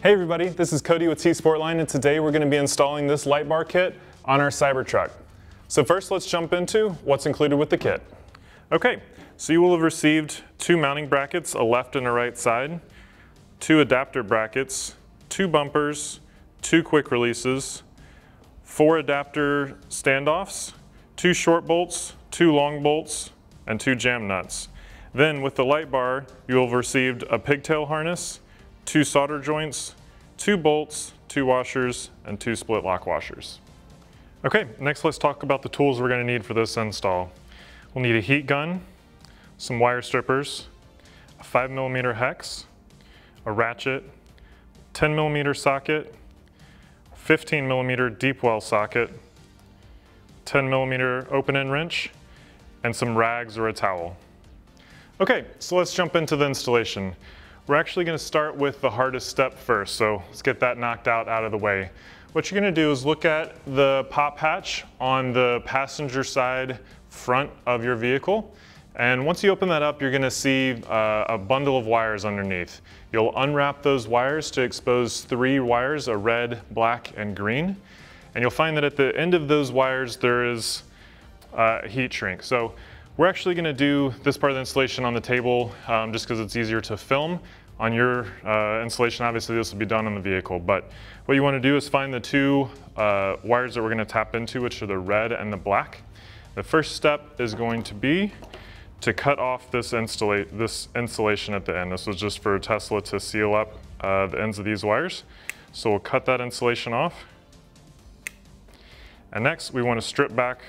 Hey everybody, this is Cody with T-sportline, and today we're going to be installing this Lightbar kit on our Cybertruck. So first let's jump into what's included with the kit. Okay, so you will have received 2 mounting brackets, a left and a right side, 2 adapter brackets, 2 bumpers, 2 quick releases, 4 adapter standoffs, 2 short bolts, 2 long bolts, and 2 jam nuts. Then with the Lightbar, you will have received a pigtail harness, 2 solder joints, 2 bolts, 2 washers, and 2 split lock washers. Okay, next let's talk about the tools we're going to need for this install. We'll need a heat gun, some wire strippers, a 5mm hex, a ratchet, 10mm socket, 15mm deep well socket, 10mm open end wrench, and some rags or a towel. Okay, so let's jump into the installation. We're actually going to start with the hardest step first, so let's get that knocked out of the way. What you're going to do is look at the pop hatch on the passenger side front of your vehicle, and once you open that up, you're going to see a bundle of wires underneath. You'll unwrap those wires to expose 3 wires, a red, black, and green, and you'll find that at the end of those wires there is a heat shrink. So we're actually going to do this part of the installation on the table just because it's easier to film. On your installation, obviously this will be done on the vehicle, but what you want to do is find the 2 wires that we're going to tap into, which are the red and the black. The first step is going to be to cut off this insulation at the end. This was just for Tesla to seal up the ends of these wires. So we'll cut that insulation off. And next we want to strip back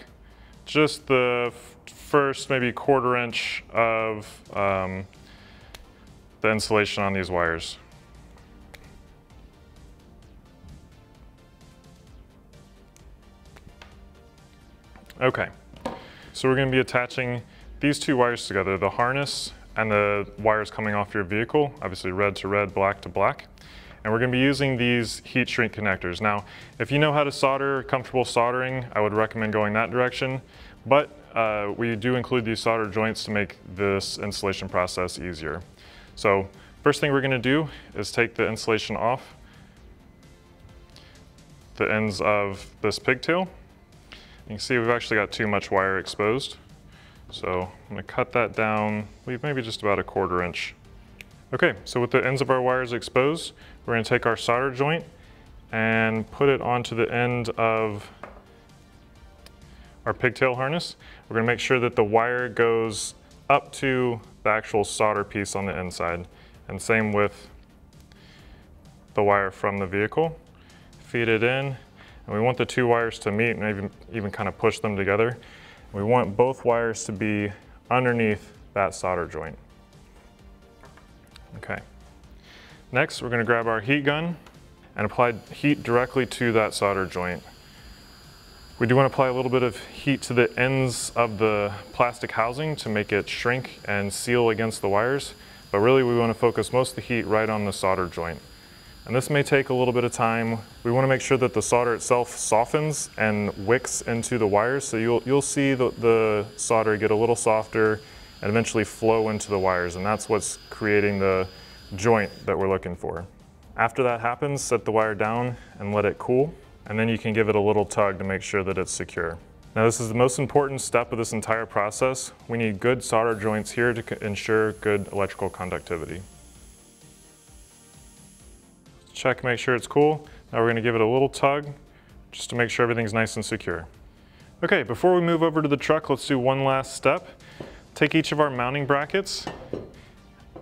just the first maybe 1/4 inch of the insulation on these wires. Okay, so we're going to be attaching these 2 wires together, the harness and the wires coming off your vehicle, obviously red to red, black to black. And we're going to be using these heat shrink connectors. Now, if you know how to solder, comfortable soldering, I would recommend going that direction. But we do include these solder joints to make this installation process easier. So first thing we're going to do is take the insulation off the ends of this pigtail. You can see we've actually got too much wire exposed. So I'm going to cut that down, leave maybe just about a 1/4 inch. Okay, so with the ends of our wires exposed, we're going to take our solder joint and put it onto the end of our pigtail harness. We're going to make sure that the wire goes up to the actual solder piece on the inside. And same with the wire from the vehicle. Feed it in, and we want the 2 wires to meet and even kind of push them together. We want both wires to be underneath that solder joint. Okay. Next, we're going to grab our heat gun and apply heat directly to that solder joint. We do want to apply a little bit of heat to the ends of the plastic housing to make it shrink and seal against the wires, but really we want to focus most of the heat right on the solder joint. And this may take a little bit of time. We want to make sure that the solder itself softens and wicks into the wires, so you'll see the solder get a little softer and eventually flow into the wires, and that's what's creating the joint that we're looking for. After that happens, set the wire down and let it cool, and then you can give it a little tug to make sure that it's secure. Now this is the most important step of this entire process. We need good solder joints here to ensure good electrical conductivity. Check, make sure it's cool. Now we're going to give it a little tug just to make sure everything's nice and secure. Okay, before we move over to the truck, let's do one last step. Take each of our mounting brackets,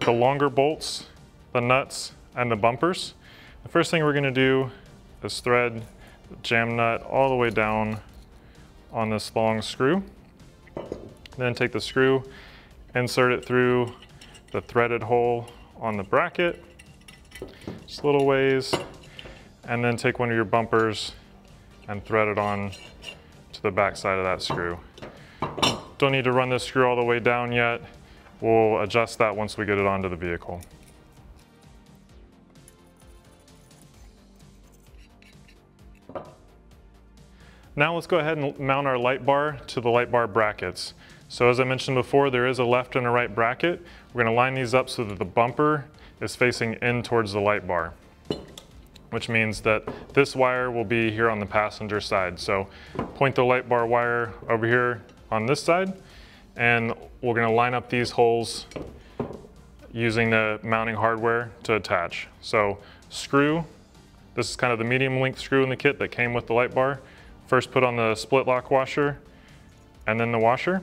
the longer bolts, the nuts, and the bumpers. The first thing we're going to do is thread the jam nut all the way down on this long screw. Then take the screw, insert it through the threaded hole on the bracket, just a little ways, and then take one of your bumpers and thread it on to the back side of that screw. Don't need to run this screw all the way down yet. We'll adjust that once we get it onto the vehicle. Now let's go ahead and mount our Lightbar to the Lightbar brackets. So as I mentioned before, there is a left and a right bracket. We're going to line these up so that the bumper is facing in towards the Lightbar. which means that this wire will be here on the passenger side. So point the light bar wire over here on this side, and we're gonna line up these holes using the mounting hardware to attach. So screw, this is kind of the medium length screw in the kit that came with the light bar. First put on the split lock washer and then the washer.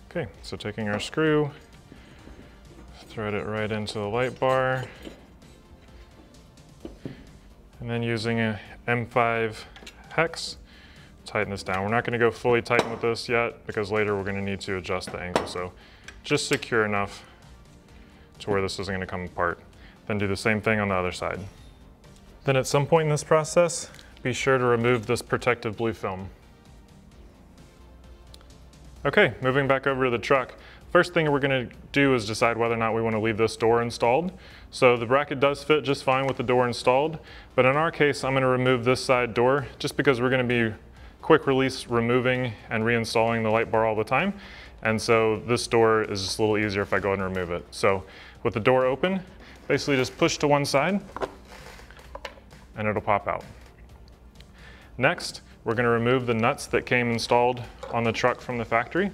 Okay, so taking our screw, thread it right into the light bar, and then using a M5 hex, tighten this down. We're not gonna go fully tighten with this yet because later we're gonna need to adjust the angle. So just secure enough to where this isn't gonna come apart. Then do the same thing on the other side. Then at some point in this process, be sure to remove this protective blue film. Okay, moving back over to the truck. First thing we're gonna do is decide whether or not we wanna leave this door installed. So the bracket does fit just fine with the door installed, but in our case, I'm gonna remove this side door just because we're gonna be quick release removing and reinstalling the light bar all the time. And so this door is just a little easier if I go ahead and remove it. So with the door open, basically just push to one side and it'll pop out. Next, we're gonna remove the nuts that came installed on the truck from the factory.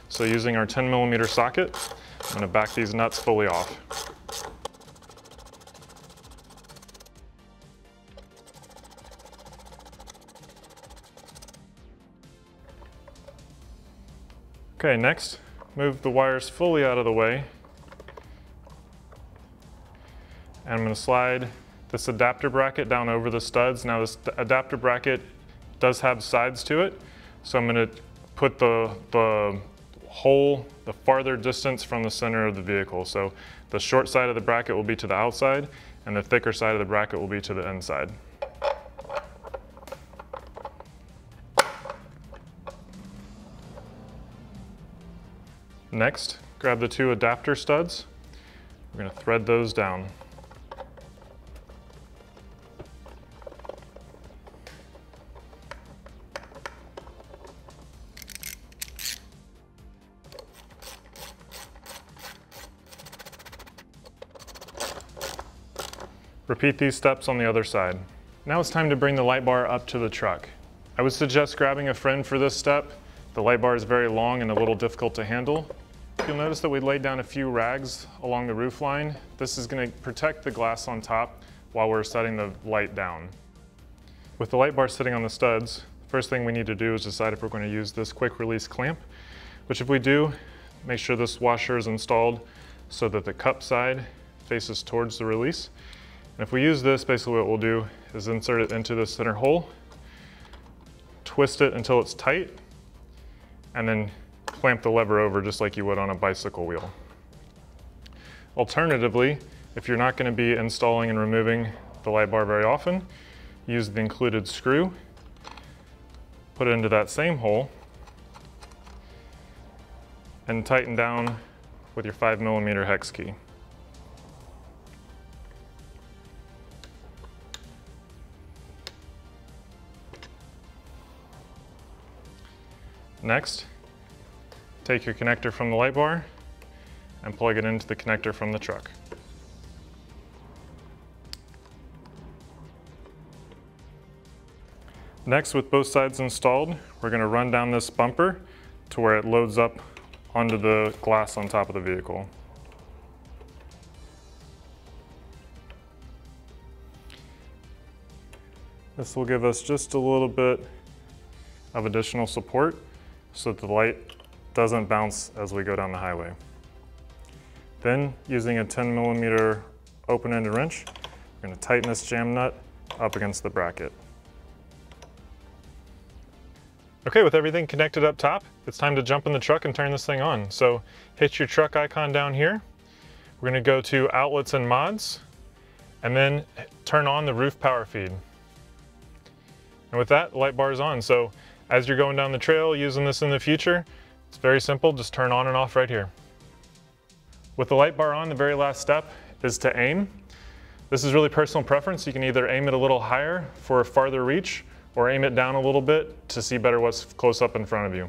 So using our 10mm socket, I'm gonna back these nuts fully off. Okay, next, move the wires fully out of the way. And I'm gonna slide this adapter bracket down over the studs. Now this adapter bracket does have sides to it, so I'm gonna put the hole the farther distance from the center of the vehicle. So the short side of the bracket will be to the outside, and the thicker side of the bracket will be to the inside. Next, grab the two adapter studs. We're gonna thread those down. Repeat these steps on the other side. Now it's time to bring the light bar up to the truck. I would suggest grabbing a friend for this step. The light bar is very long and a little difficult to handle. You'll notice that we laid down a few rags along the roof line. This is going to protect the glass on top while we're setting the light down. With the light bar sitting on the studs, first thing we need to do is decide if we're going to use this quick release clamp, which if we do, make sure this washer is installed so that the cup side faces towards the release. And if we use this, basically what we'll do is insert it into the center hole, twist it until it's tight, and then clamp the lever over just like you would on a bicycle wheel. Alternatively, if you're not going to be installing and removing the light bar very often, use the included screw, put it into that same hole, and tighten down with your 5mm hex key. Next, take your connector from the light bar and plug it into the connector from the truck. Next, with both sides installed, we're going to run down this bumper to where it loads up onto the glass on top of the vehicle. This will give us just a little bit of additional support so that the light doesn't bounce as we go down the highway. Then, using a 10mm open-ended wrench, we're going to tighten this jam nut up against the bracket. Okay, with everything connected up top, it's time to jump in the truck and turn this thing on. So hit your truck icon down here. We're going to go to outlets and mods, and then turn on the roof power feed. And with that, the light bar is on. So as you're going down the trail using this in the future, it's very simple, just turn on and off right here. With the light bar on, the very last step is to aim. This is really personal preference. You can either aim it a little higher for a farther reach, or aim it down a little bit to see better what's close up in front of you.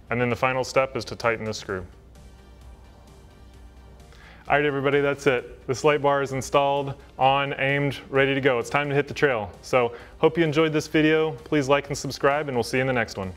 And then the final step is to tighten the screw. All right, everybody, that's it. This light bar is installed, on, aimed, ready to go. It's time to hit the trail. So hope you enjoyed this video. Please like and subscribe, and we'll see you in the next one.